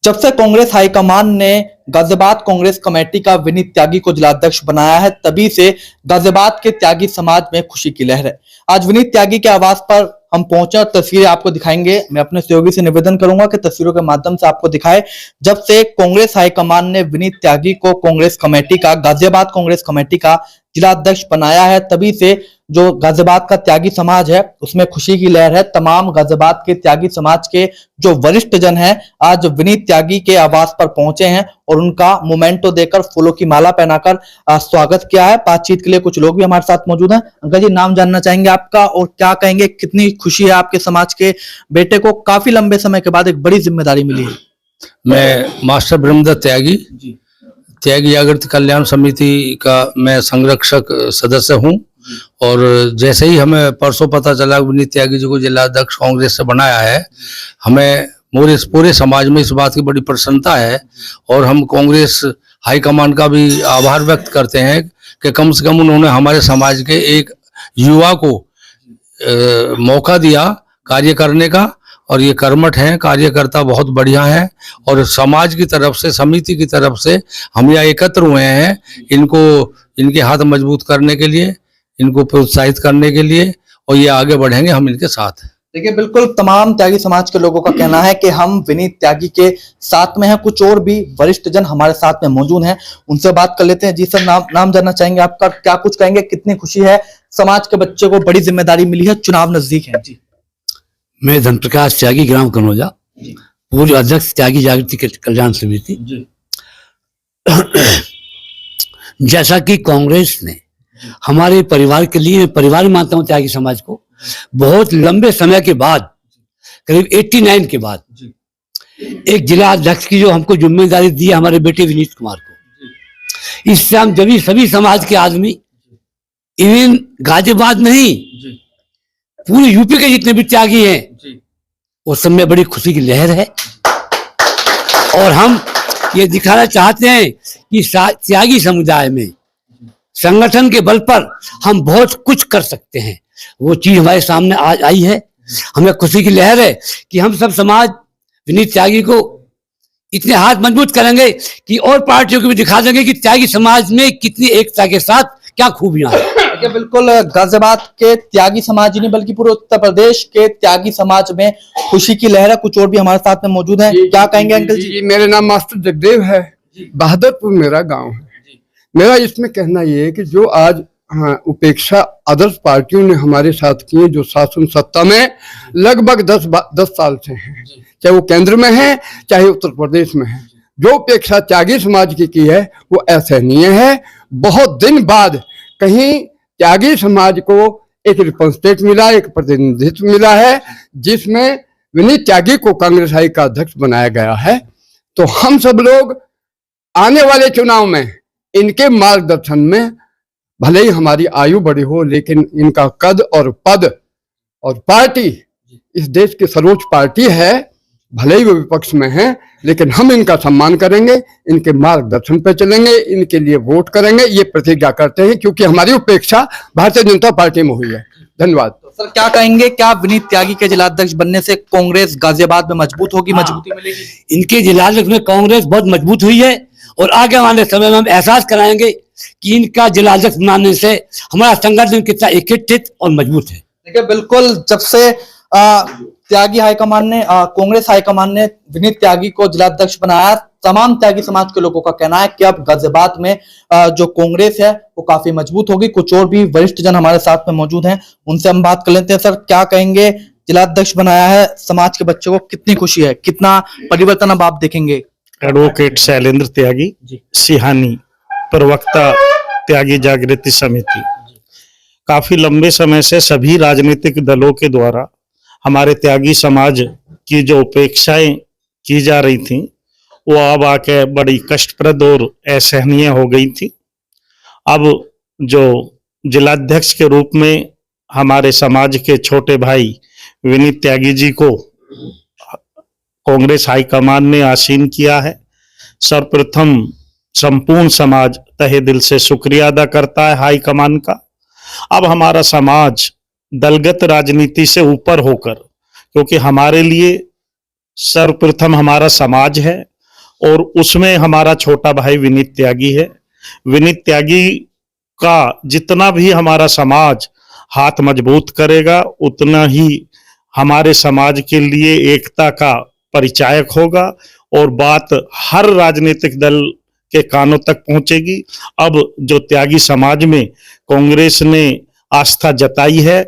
जब से कांग्रेस हाईकमान ने गाजियाबाद कांग्रेस कमेटी का विनीत त्यागी को जिलाध्यक्ष बनाया है, तभी से गाजियाबाद के त्यागी समाज में खुशी की लहर है। आज विनीत त्यागी के आवास पर हम पहुंचे और तस्वीरें आपको दिखाएंगे। मैं अपने सहयोगी से निवेदन करूंगा कि तस्वीरों के माध्यम से आपको दिखाए। जब से कांग्रेस हाईकमान ने विनीत त्यागी को कांग्रेस कमेटी का, गाजियाबाद कांग्रेस कमेटी का जिलाध्यक्ष बनाया है, तभी से जो गाजियाबाद का त्यागी समाज है उसमें खुशी की लहर है। तमाम गाजियाबाद के त्यागी समाज के जो वरिष्ठ जन हैं आज विनीत त्यागी के आवास पर पहुंचे हैं और उनका मोमेंटो देकर, फूलों की माला पहनाकर स्वागत किया है। बातचीत के लिए कुछ लोग भी हमारे साथ मौजूद हैं। अंकल जी, नाम जानना चाहेंगे आपका और क्या कहेंगे, कितनी खुशी है आपके समाज के बेटे को काफी लंबे समय के बाद एक बड़ी जिम्मेदारी मिली है? मैं मास्टर ब्रह्मदत्त त्यागी त्यागी जागृति कल्याण समिति का मैं संरक्षक सदस्य हूं। और जैसे ही हमें परसों पता चला विनीत त्यागी जी को जिलाध्यक्ष कांग्रेस से बनाया है, हमें पूरे समाज में इस बात की बड़ी प्रसन्नता है। और हम कांग्रेस हाईकमान का भी आभार व्यक्त करते हैं कि कम से कम उन्होंने हमारे समाज के एक युवा को मौका दिया कार्य करने का। और ये कर्मठ हैं, कार्यकर्ता बहुत बढ़िया हैं। और समाज की तरफ से, समिति की तरफ से हम यहाँ एकत्र हुए हैं इनको, इनके हाथ मजबूत करने के लिए, इनको प्रोत्साहित करने के लिए, और ये आगे बढ़ेंगे, हम इनके साथ हैं। देखिए, बिल्कुल तमाम त्यागी समाज के लोगों का कहना है कि हम विनीत त्यागी के साथ में हैं। कुछ और भी वरिष्ठ जन हमारे साथ में मौजूद हैं, उनसे बात कर लेते हैं। जी सर, नाम जानना चाहेंगे आपका, क्या कुछ कहेंगे, कितनी खुशी है, समाज के बच्चे को बड़ी जिम्मेदारी मिली है, चुनाव नजदीक है? जी, मैं धनप्रकाश त्यागी, ग्राम कनौजा, पूर्व अध्यक्ष त्यागी जागृति कल्याण समिति। जैसा कि कांग्रेस ने हमारे परिवार के लिए, परिवार मानता हूं त्यागी समाज को, बहुत लंबे समय के बाद, करीब 89 के बाद एक जिला अध्यक्ष की जो हमको जिम्मेदारी दी है हमारे बेटे विनीत कुमार को। इससे हम जब सभी समाज के आदमी, इवन गाजियाबाद नहीं, पूरे यूपी के जितने भी त्यागी हैं, उस समय बड़ी खुशी की लहर है। और हम ये दिखाना चाहते हैं कि त्यागी समुदाय में संगठन के बल पर हम बहुत कुछ कर सकते हैं। वो चीज हमारे सामने आज आई है। हमें खुशी की लहर है कि हम सब समाज विनीत त्यागी को इतने हाथ मजबूत करेंगे कि और पार्टियों को भी दिखा देंगे कि त्यागी समाज में कितनी एकता के साथ क्या खूबियां हैं। बिल्कुल, गाजियाबाद के त्यागी समाज ही नहीं बल्कि पूरे उत्तर प्रदेश के त्यागी समाज में खुशी की लहर है। कुछ और भी हमारे साथ में मौजूद हैं, क्या कहेंगे अंकल जी? मेरा नाम मास्टर जगदेव है, बहादुरपुर मेरा गांव है। मेरा इसमें कहना ये है कि जो आज उपेक्षा आदर्श पार्टियों ने हमारे साथ किए, जो शासन सत्ता में लगभग 10 साल से हैं, चाहे वो केंद्र में है चाहे उत्तर प्रदेश में है, जो उपेक्षा त्यागी समाज की है वो असहनीय है। बहुत दिन बाद कहीं त्यागी समाज को एक रिप्रेजेंटेटिव मिला, एक प्रतिनिधित्व मिला है, जिसमें विनीत त्यागी को कांग्रेस हाई का अध्यक्ष बनाया गया है। तो हम सब लोग आने वाले चुनाव में इनके मार्गदर्शन में, भले ही हमारी आयु बड़ी हो, लेकिन इनका कद और पद और पार्टी इस देश की सर्वोच्च पार्टी है, भले ही वो विपक्ष में है, लेकिन हम इनका सम्मान करेंगे, इनके मार्गदर्शन पे चलेंगे, इनके लिए वोट करेंगे, ये प्रतिज्ञा करते हैं, क्योंकि हमारी उपेक्षा भारतीय जनता पार्टी में हुई है। धन्यवाद। तो सर, क्या कहेंगे, क्या विनीत त्यागी के जिलाध्यक्ष बनने से कांग्रेस गाजियाबाद में मजबूत होगी, मजबूती मिलेगी? इनके जिलाध्यक्ष में कांग्रेस बहुत मजबूत हुई है और आगे आने समय में हम एहसास कराएंगे कि इनका जिलाध्यक्ष बनाने से हमारा संगठन कितना एकत्रित और मजबूत है। देखिए, बिल्कुल, जब से त्यागी हाईकमान ने, कांग्रेस हाईकमान ने विनीत त्यागी को जिलाध्यक्ष बनाया, तमाम त्यागी समाज के लोगों का कहना है कि अब गाजियाबाद में जो कांग्रेस है वो काफी मजबूत होगी। कुछ और भी वरिष्ठ जन हमारे साथ में मौजूद हैं, उनसे हम बात कर लेते हैं। सर, क्या कहेंगे, जिलाध्यक्ष बनाया है, समाज के बच्चे को कितनी खुशी है, कितना परिवर्तन अब आप देखेंगे? एडवोकेट शैलेंद्र त्यागी, सिहानी, प्रवक्ता त्यागी जागृति समिति। काफी लंबे समय से सभी राजनीतिक दलों के द्वारा हमारे त्यागी समाज की जो उपेक्षाएं की जा रही थी वो अब आके बड़ी कष्टप्रद और असहनीय हो गई थी। अब जो जिलाध्यक्ष के रूप में हमारे समाज के छोटे भाई विनीत त्यागी जी को कांग्रेस हाईकमान ने आसीन किया है। सर्वप्रथम संपूर्ण समाज तहे दिल से शुक्रिया अदा करता है हाईकमान का। अब हमारा समाज दलगत राजनीति से ऊपर होकर, क्योंकि हमारे लिए सर्वप्रथम हमारा समाज है और उसमें हमारा छोटा भाई विनीत त्यागी है। विनीत त्यागी का जितना भी हमारा समाज हाथ मजबूत करेगा उतना ही हमारे समाज के लिए एकता का परिचायक होगा और बात हर राजनीतिक दल के कानों तक पहुंचेगी। अब जो त्यागी समाज में कांग्रेस ने आस्था जताई है,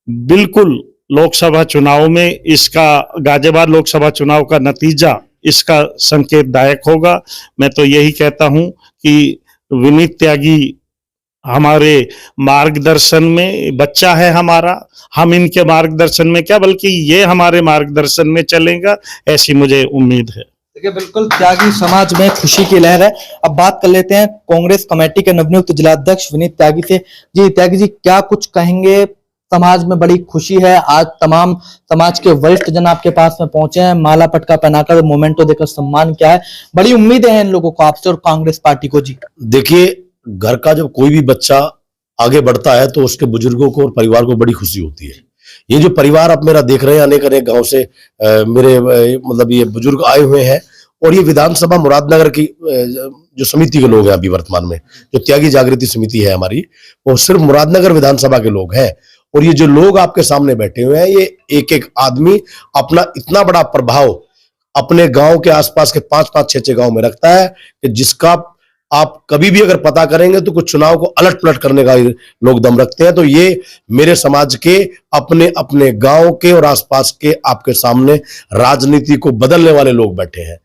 बिल्कुल लोकसभा चुनाव में इसका गाजियाबाद लोकसभा चुनाव का नतीजा इसका संकेतदायक होगा। मैं तो यही कहता हूं कि विनीत त्यागी हमारे मार्गदर्शन में बच्चा है हमारा, हम इनके मार्गदर्शन में क्या बल्कि ये हमारे मार्गदर्शन में चलेगा, ऐसी मुझे उम्मीद है। देखिए बिल्कुल त्यागी समाज में खुशी की लहर है। अब बात कर लेते हैं कांग्रेस कमेटी के नवनियुक्त जिलाध्यक्ष विनीत त्यागी से। जी त्यागी जी, क्या कुछ कहेंगे? समाज में बड़ी खुशी है, आज तमाम समाज के वरिष्ठ जन आपके पास में पहुंचे हैं, माला पटका पहनाकर मोमेंटो देकर सम्मान किया है। बड़ी उम्मीदें हैं इन लोगों को आपसे और कांग्रेस पार्टी को। जी देखिए, घर का जब कोई भी बच्चा आगे बढ़ता है तो उसके बुजुर्गों को और परिवार को बड़ी खुशी होती है। ये जो परिवार आप मेरा देख रहे हैं, अनेक अनेक गांव से मेरे मतलब ये बुजुर्ग आए हुए हैं और ये विधानसभा मुरादनगर की जो समिति के लोग हैं अभी वर्तमान में, जो त्यागी जागृति समिति है हमारी, वो सिर्फ मुरादनगर विधानसभा के लोग हैं। और ये जो लोग आपके सामने बैठे हुए हैं, ये एक एक आदमी अपना इतना बड़ा प्रभाव अपने गांव के आसपास के 5-5, 6-6 गांव में रखता है कि जिसका आप कभी भी अगर पता करेंगे तो कुछ चुनाव को अलट पलट करने का लोग दम रखते हैं। तो ये मेरे समाज के अपने अपने गांव के और आसपास के आपके सामने राजनीति को बदलने वाले लोग बैठे हैं।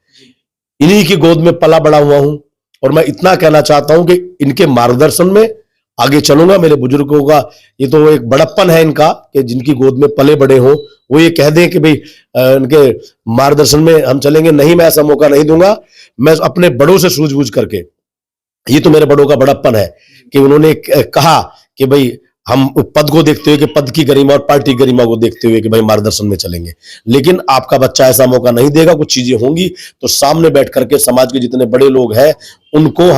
इन्हीं की गोद में पला बड़ा हुआ हूं और मैं इतना कहना चाहता हूं कि इनके मार्गदर्शन में आगे चलूंगा। मेरे बुजुर्गों का ये तो एक बड़प्पन है इनका कि जिनकी गोद में पले बड़े हों वो ये कह दें कि भाई इनके मार्गदर्शन में हम चलेंगे। नहीं, मैं ऐसा मौका नहीं दूंगा। मैं अपने बड़ों से सूझबूझ करके, ये तो मेरे बड़ों का बड़प्पन है कि उन्होंने कहा कि भाई हम पद को देखते हुए कि पद की गरिमा और पार्टी गरिमा को देखते हुए कि भाई मार्गदर्शन में चलेंगे। लेकिन आपका बच्चा ऐसा मौका नहीं देगा। कुछ चीजें होंगी तो सामने बैठ करके समाज के जितने बड़े लोग हैं उनको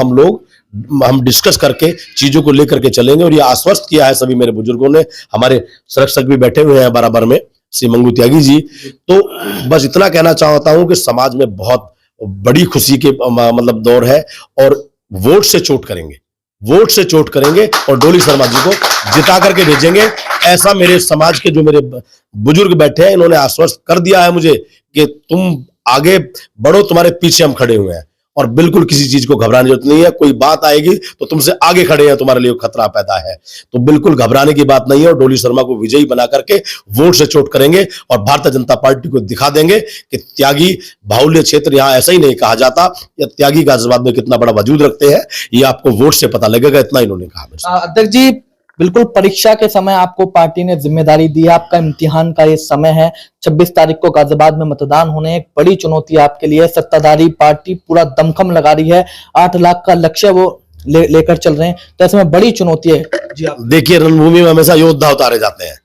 हम डिस्कस करके चीजों को लेकर के चलेंगे। और ये आश्वस्त किया है सभी मेरे बुजुर्गों ने। हमारे संरक्षक भी बैठे हुए हैं बराबर में, श्री मंगू त्यागी जी। तो बस इतना कहना चाहता हूं कि समाज में बहुत बड़ी खुशी के मतलब दौर है और वोट से चोट करेंगे, वोट से चोट करेंगे और डोली शर्मा जी को जिता करके भेजेंगे। ऐसा मेरे समाज के जो मेरे बुजुर्ग बैठे हैं, इन्होंने आश्वस्त कर दिया है मुझे कि तुम आगे बढ़ो, तुम्हारे पीछे हम खड़े हुए हैं और बिल्कुल किसी चीज को घबराने की जरूरत नहीं है। कोई बात आएगी तो तुमसे आगे खड़े हैं, तुम्हारे लिए खतरा पैदा है, तो बिल्कुल घबराने की बात नहीं है। और डोली शर्मा को विजयी बना करके वोट से चोट करेंगे और भारतीय जनता पार्टी को दिखा देंगे कि त्यागी बाहुल्य क्षेत्र यहाँ ऐसा ही नहीं कहा जाता, या त्यागी गाजियाबाद में कितना बड़ा वजूद रखते हैं, ये आपको वोट से पता लगेगा। इतना इन्होंने कहा। अध्यक्ष जी, बिल्कुल परीक्षा के समय आपको पार्टी ने जिम्मेदारी दी है, आपका इम्तिहान का ये समय है। 26 तारीख को गाजियाबाद में मतदान होने, एक बड़ी चुनौती आपके लिए। सत्ताधारी पार्टी पूरा दमखम लगा रही है, 8 लाख का लक्ष्य वो लेकर चल रहे हैं, तो ऐसे में बड़ी चुनौती है। जी आप देखिए, रणभूमि में हमेशा योद्धा उतारे जाते हैं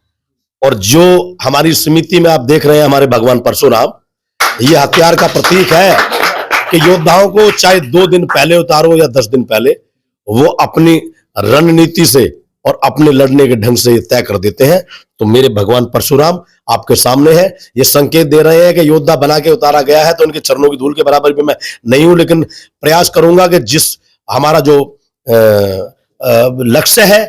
और जो हमारी समिति में आप देख रहे हैं हमारे भगवान परशुराम, ये हथियार का प्रतीक है कि योद्धाओं को चाहे 2 दिन पहले उतारो या 10 दिन पहले, वो अपनी रणनीति से और अपने लड़ने के ढंग से ये तय कर देते हैं। तो मेरे भगवान परशुराम आपके सामने है, ये संकेत दे रहे हैं कि योद्धा बना के उतारा गया है। तो उनके चरणों की धूल के बराबर भी मैं नहीं हूं, लेकिन प्रयास करूंगा कि जिस हमारा जो लक्ष्य है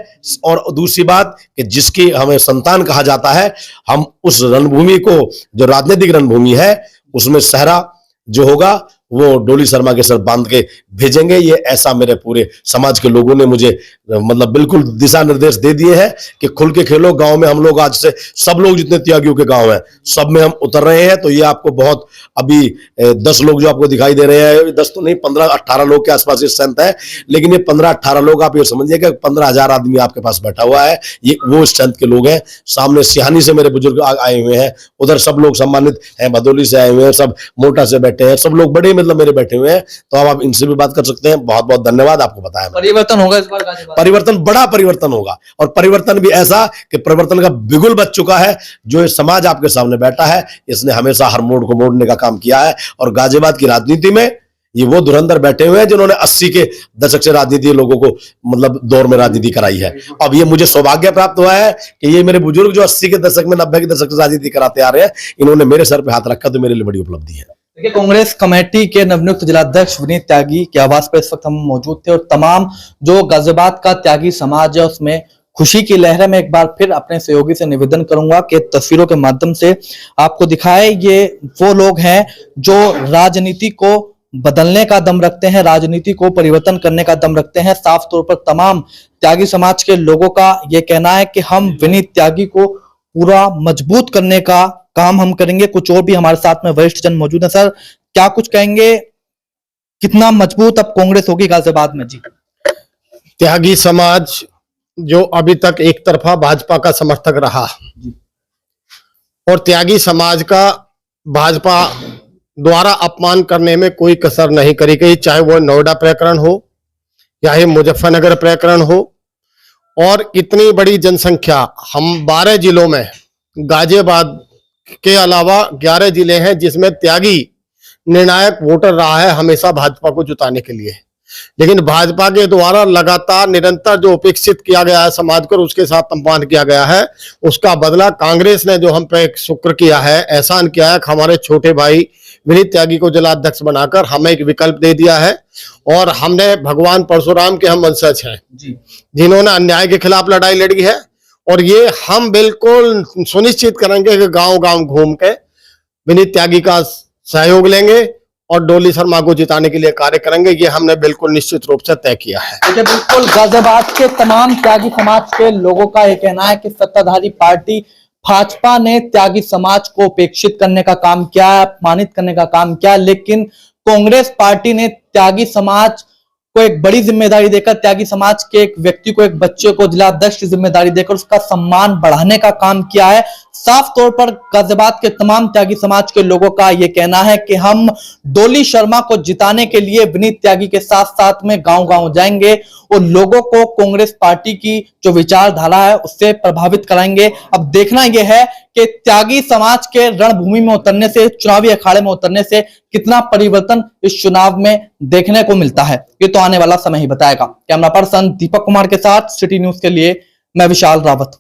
और दूसरी बात कि जिसकी हमें संतान कहा जाता है, हम उस रणभूमि को, जो राजनीतिक रणभूमि है, उसमें सहरा जो होगा वो डोली शर्मा के सर बांध के भेजेंगे। ये ऐसा मेरे पूरे समाज के लोगों ने मुझे मतलब बिल्कुल दिशा निर्देश दे दिए हैं कि खुल के खेलो। गांव में हम लोग आज से सब लोग जितने त्यागियों के गांव हैं सब में हम उतर रहे हैं। तो ये आपको बहुत अभी 10 लोग जो आपको दिखाई दे रहे हैं, 10 तो नहीं 15-18 लोग के आसपास ये स्ट्रेंथ है, लेकिन ये 15-18 लोग आप ये समझिए कि 15,000 आदमी आपके पास बैठा हुआ है। ये वो स्ट्रेंथ के लोग हैं। सामने सिहानी से मेरे बुजुर्ग आए हुए हैं, उधर सब लोग सम्मानित हैं, भदोली से आए हुए हैं, सब मोटा से बैठे हैं, सब लोग बड़े मतलब मेरे बैठे हुए हैं। तो अब आप इनसे भी बात कर सकते हैं। बहुत बहुत धन्यवाद आपको बताया। परिवर्तन होगा इस बार गाजियाबाद? परिवर्तन, बड़ा परिवर्तन होगा और परिवर्तन भी ऐसा कि परिवर्तन का बिगुल बच चुका है। जो ये समाज आपके सामने बैठा है, इसने हमेशा हर मोड़ को मोड़ने का काम किया है और गाजियाबाद की राजनीति में ये वो धुरंधर बैठे हुए हैं जिन्होंने 80 के दशक से राजनीति लोगों को मतलब दौर में राजनीति कराई है। अब ये मुझे सौभाग्य प्राप्त हुआ है कि ये मेरे बुजुर्ग जो 80 के दशक में 90 के दशक से राजनीति कराते आ रहे हैं, इन्होंने मेरे सर पे हाथ रखा, तो मेरे लिए बड़ी उपलब्धि है। देखिए, कांग्रेस कमेटी के नवनियुक्त जिलाध्यक्ष विनीत त्यागी के आवास पर इस वक्त हम मौजूद थे और तमाम जो गाजियाबाद का त्यागी समाज है उसमें खुशी की लहर है। मैं एक बार फिर अपने सहयोगी से निवेदन करूंगा कि तस्वीरों के माध्यम से आपको दिखाए, ये वो लोग हैं जो राजनीति को बदलने का दम रखते हैं, राजनीति को परिवर्तन करने का दम रखते हैं। साफ तौर पर तमाम त्यागी समाज के लोगों का यह कहना है कि हम विनीत त्यागी को पूरा मजबूत करने का काम हम करेंगे। कुछ और भी हमारे साथ में वरिष्ठ जन मौजूद हैं। सर, क्या कुछ कहेंगे, कितना मजबूत अब कांग्रेस होगी गाजियाबाद में? जी, त्यागी समाज जो अभी तक एक तरफा भाजपा का समर्थक रहा और त्यागी समाज का भाजपा द्वारा अपमान करने में कोई कसर नहीं करी गई, चाहे वो नोएडा प्रकरण हो या मुजफ्फरनगर प्रकरण हो। और इतनी बड़ी जनसंख्या, हम 12 जिलों में, गाजियाबाद के अलावा 11 जिले हैं जिसमें त्यागी निर्णायक वोटर रहा है हमेशा भाजपा को जुटाने के लिए। लेकिन भाजपा के द्वारा लगातार निरंतर जो उपेक्षित किया गया है समाज को, उसके साथ अपमान किया गया है, उसका बदला कांग्रेस ने जो हम पे शुक्र किया है, एहसान किया है, हमारे छोटे भाई विनीत त्यागी को जिलाध्यक्ष बनाकर हमें एक विकल्प दे दिया है। और हमने भगवान परशुराम के हम वंशज हैं जिन्होंने अन्याय के खिलाफ लड़ाई लड़ी है। और ये हम बिल्कुल सुनिश्चित करेंगे कि गांव गांव घूम के विनीत त्यागी का सहयोग लेंगे और डोली शर्मा को जिताने के लिए कार्य करेंगे। ये हमने बिल्कुल निश्चित रूप से तय किया है। देखिए, बिल्कुल गाजियाबाद के तमाम त्यागी समाज के लोगों का यह कहना है कि सत्ताधारी पार्टी भाजपा ने त्यागी समाज को उपेक्षित करने का काम किया, अपमानित करने का काम किया, लेकिन कांग्रेस पार्टी ने त्यागी समाज को एक बड़ी जिम्मेदारी देकर, त्यागी समाज के एक व्यक्ति को, एक बच्चे को जिलाध्यक्ष की जिम्मेदारी देकर उसका सम्मान बढ़ाने का काम किया है। साफ तौर पर गाजियाबाद के तमाम त्यागी समाज के लोगों का यह कहना है कि हम डोली शर्मा को जिताने के लिए विनीत त्यागी के साथ साथ में गांव-गांव जाएंगे और लोगों को कांग्रेस पार्टी की जो विचारधारा है उससे प्रभावित कराएंगे। अब देखना यह है कि त्यागी समाज के रणभूमि में उतरने से, चुनावी अखाड़े में उतरने से कितना परिवर्तन इस चुनाव में देखने को मिलता है, ये तो आने वाला समय ही बताएगा। कैमरा पर्सन दीपक कुमार के साथ सिटी न्यूज के लिए मैं विशाल रावत।